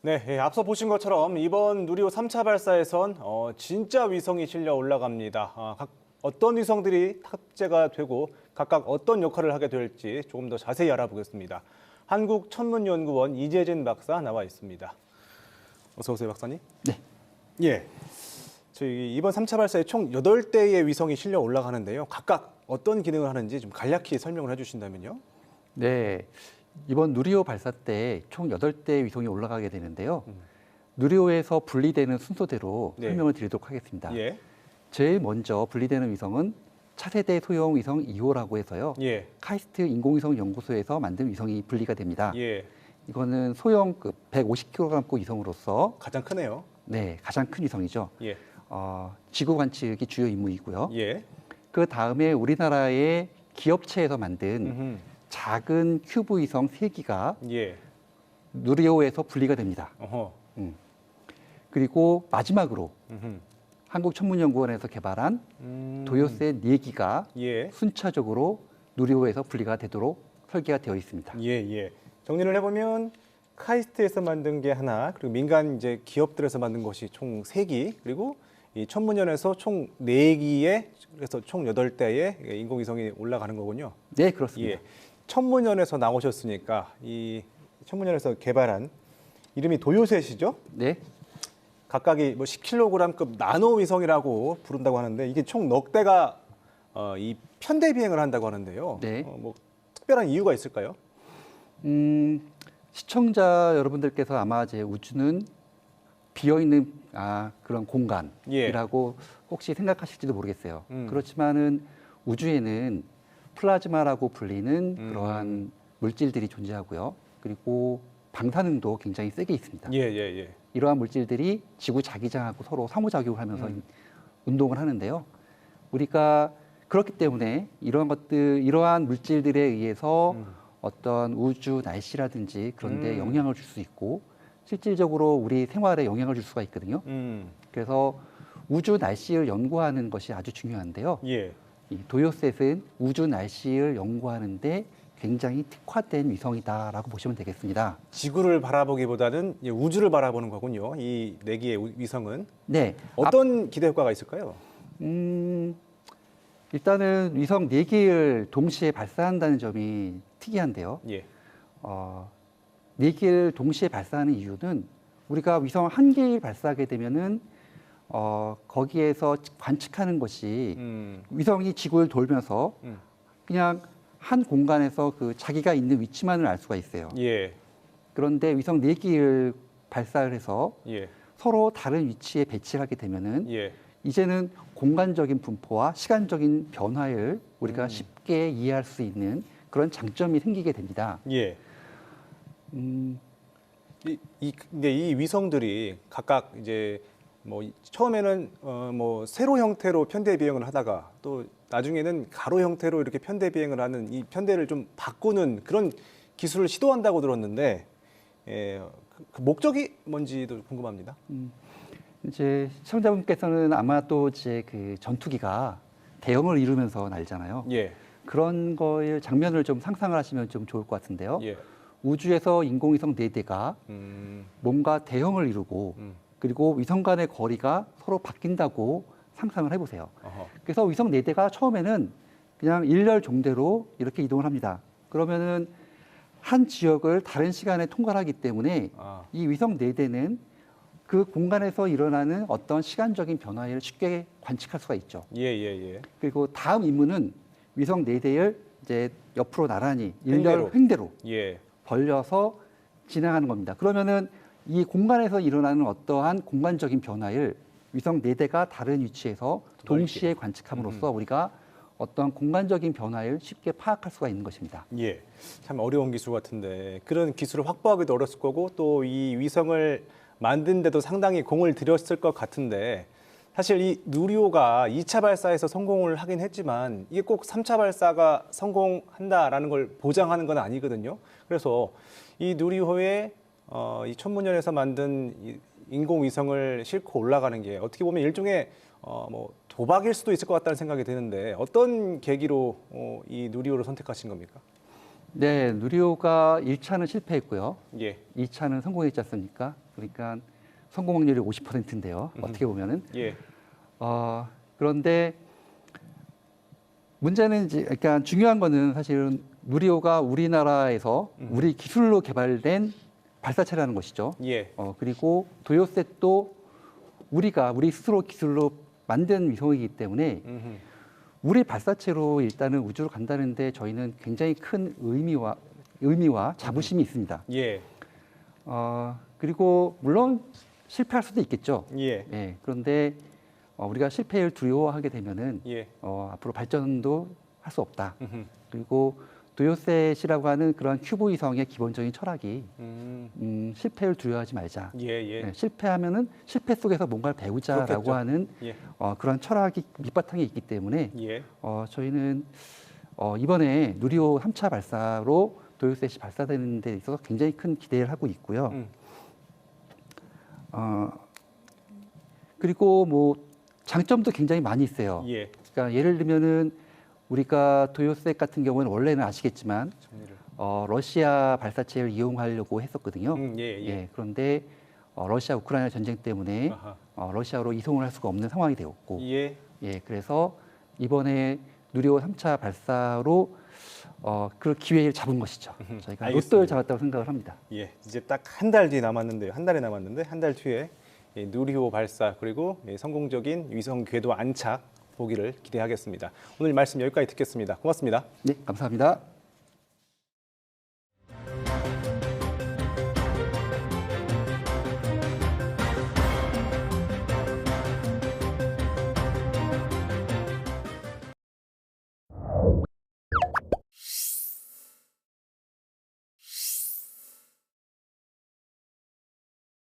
네, 앞서 보신 것처럼 이번 누리호 3차 발사에선 진짜 위성이 실려 올라갑니다. 어떤 위성들이 탑재가 되고 각각 어떤 역할을 하게 될지 조금 더 자세히 알아보겠습니다. 한국천문연구원 이재진 박사 나와 있습니다. 어서 오세요, 박사님. 네. 예. 저희 이번 3차 발사에 총 8대의 위성이 실려 올라가는데요. 각각 어떤 기능을 하는지 좀 간략히 설명을 해주신다면요. 네. 이번 누리호 발사 때 총 8대 위성이 올라가게 되는데요. 누리호에서 분리되는 순서대로 네. 설명을 드리도록 하겠습니다. 예. 제일 먼저 분리되는 위성은 차세대 소형 위성 2호라고 해서요. 예. 카이스트 인공위성 연구소에서 만든 위성이 분리가 됩니다. 예. 이거는 소형급 150kg급 위성으로서 가장 크네요. 네, 가장 큰 위성이죠. 예. 지구 관측이 주요 임무이고요. 예. 그 다음에 우리나라의 기업체에서 만든 음흠. 작은 큐브 위성 3기가 예. 누리호에서 분리가 됩니다. 어허. 그리고 마지막으로 음흠. 한국천문연구원에서 개발한 도요새 4기가 예. 순차적으로 누리호에서 분리가 되도록 설계가 되어 있습니다. 예, 예. 정리를 해보면 카이스트에서 만든 게 하나, 그리고 민간 이제 기업들에서 만든 것이 총 3기, 그리고 이 천문연에서 총 4기에 그래서 총 8대의 인공위성이 올라가는 거군요. 네, 그렇습니다. 예. 천문연에서 나오셨으니까 이 천문연에서 개발한 이름이 도요셋이죠? 네, 각각이 뭐 10kg급 나노 위성이라고 부른다고 하는데 이게 총 넉 대가 이 편대 비행을 한다고 하는데요. 네. 뭐 특별한 이유가 있을까요? 시청자 여러분들께서 아마 제 우주는 비어 있는 그런 예. 공간이라고 혹시 생각하실지도 모르겠어요. 음. 그렇지만은 우주에는 플라즈마라고 불리는 그러한 물질들이 존재하고요. 그리고 방사능도 굉장히 세게 있습니다. 예, 예, 예. 이러한 물질들이 지구 자기장하고 서로 상호작용을 하면서 운동을 하는데요. 우리가 그렇기 때문에 이러한 물질들에 의해서 어떤 우주 날씨라든지 그런 데 영향을 줄 수 있고 실질적으로 우리 생활에 영향을 줄 수가 있거든요. 그래서 우주 날씨를 연구하는 것이 아주 중요한데요. 예. 이 도요셋은 우주 날씨를 연구하는데 굉장히 특화된 위성이다라고 보시면 되겠습니다. 지구를 바라보기보다는 우주를 바라보는 거군요. 이 4개의 위성은. 네, 어떤 기대 효과가 있을까요? 일단은 위성 4개를 동시에 발사한다는 점이 특이한데요. 예. 4개를 동시에 발사하는 이유는 우리가 위성 1개를 발사하게 되면은 거기에서 관측하는 것이 위성이 지구를 돌면서 그냥 한 공간에서 그 자기가 있는 위치만을 알 수가 있어요. 예. 그런데 위성 4개를 발사를 해서 예. 서로 다른 위치에 배치를 하게 되면은 예. 이제는 공간적인 분포와 시간적인 변화를 우리가 쉽게 이해할 수 있는 그런 장점이 생기게 됩니다. 예. 근데 이 위성들이 각각 이제 뭐 처음에는 뭐 세로 형태로 편대 비행을 하다가 또 나중에는 가로 형태로 이렇게 편대 비행을 하는 이 편대를 좀 바꾸는 그런 기술을 시도한다고 들었는데 그 목적이 뭔지도 궁금합니다. 이제 시청자분께서는 아마 또 이제 그 전투기가 대형을 이루면서 날잖아요. 예. 그런 거의 장면을 좀 상상을 하시면 좀 좋을 것 같은데요. 예. 우주에서 인공위성 4대가 뭔가 대형을 이루고 그리고 위성 간의 거리가 서로 바뀐다고 상상을 해보세요. 어허. 그래서 위성 4대가 처음에는 그냥 일렬 종대로 이렇게 이동을 합니다. 그러면은 한 지역을 다른 시간에 통과하기 때문에 이 위성 4대는 그 공간에서 일어나는 어떤 시간적인 변화를 쉽게 관측할 수가 있죠. 예, 예, 예. 그리고 다음 임무는 위성 4대를 이제 옆으로 나란히 일렬 횡대로 예. 벌려서 진행하는 겁니다. 그러면은 이 공간에서 일어나는 어떠한 공간적인 변화를 위성 4대가 다른 위치에서 동시에 관측함으로써 우리가 어떤 공간적인 변화를 쉽게 파악할 수가 있는 것입니다. 예. 참 어려운 기술 같은데 그런 기술을 확보하기도 어렸을 거고 또 이 위성을 만드는데도 상당히 공을 들였을 것 같은데 사실 이 누리호가 2차 발사에서 성공을 하긴 했지만 이게 꼭 3차 발사가 성공한다라는 걸 보장하는 건 아니거든요. 그래서 이 누리호에 이 천문연에서 만든 이 인공위성을 싣고 올라가는 게 어떻게 보면 일종의 뭐 도박일 수도 있을 것 같다는 생각이 드는데 어떤 계기로 이 누리호를 선택하신 겁니까? 네, 누리호가 1차는 실패했고요. 예. 2차는 성공했지 않습니까? 그러니까 성공 확률이 50%인데요. 어떻게 보면은. 예. 그런데 문제는 이제 그러니까 중요한 거는 사실은 누리호가 우리나라에서 우리 기술로 개발된 발사체라는 것이죠. 예. 그리고 도요셋도 우리 스스로 기술로 만든 위성이기 때문에 음흠. 우리 발사체로 일단은 우주로 간다는데 저희는 굉장히 큰 의미와 자부심이 있습니다. 예. 그리고 물론 실패할 수도 있겠죠. 예. 예, 그런데 우리가 실패를 두려워하게 되면은 예. 앞으로 발전도 할 수 없다. 음흠. 그리고 도요셋이라고 하는 그런 큐브 위성의 기본적인 철학이 실패를 두려워하지 말자. 예. 예. 네, 실패하면은 실패 속에서 뭔가를 배우자라고 그렇겠죠. 하는 예. 그런 철학이 밑바탕에 있기 때문에 예. 저희는 이번에 누리호 3차 발사로 도요셋이 발사되는 데 있어서 굉장히 큰 기대를 하고 있고요. 그리고 뭐 장점도 굉장히 많이 있어요. 예. 그러니까 예를 들면은 우리가 도요셋 같은 경우는 원래는 아시겠지만 정리를. 러시아 발사체를 이용하려고 했었거든요. 예. 그런데 러시아 우크라이나 전쟁 때문에 아하. 러시아로 이송을 할 수가 없는 상황이 되었고, 예. 그래서 이번에 누리호 3차 발사로 그 기회를 잡은 것이죠. 저희가 알겠습니다. 로또를 잡았다고 생각을 합니다. 예. 이제 딱 한 달 뒤 남았는데요. 한 달이 남았는데 한 달 뒤에 누리호 발사 그리고 성공적인 위성 궤도 안착 보기를 기대하겠습니다. 오늘 말씀 여기까지 듣겠습니다. 고맙습니다. 네, 감사합니다.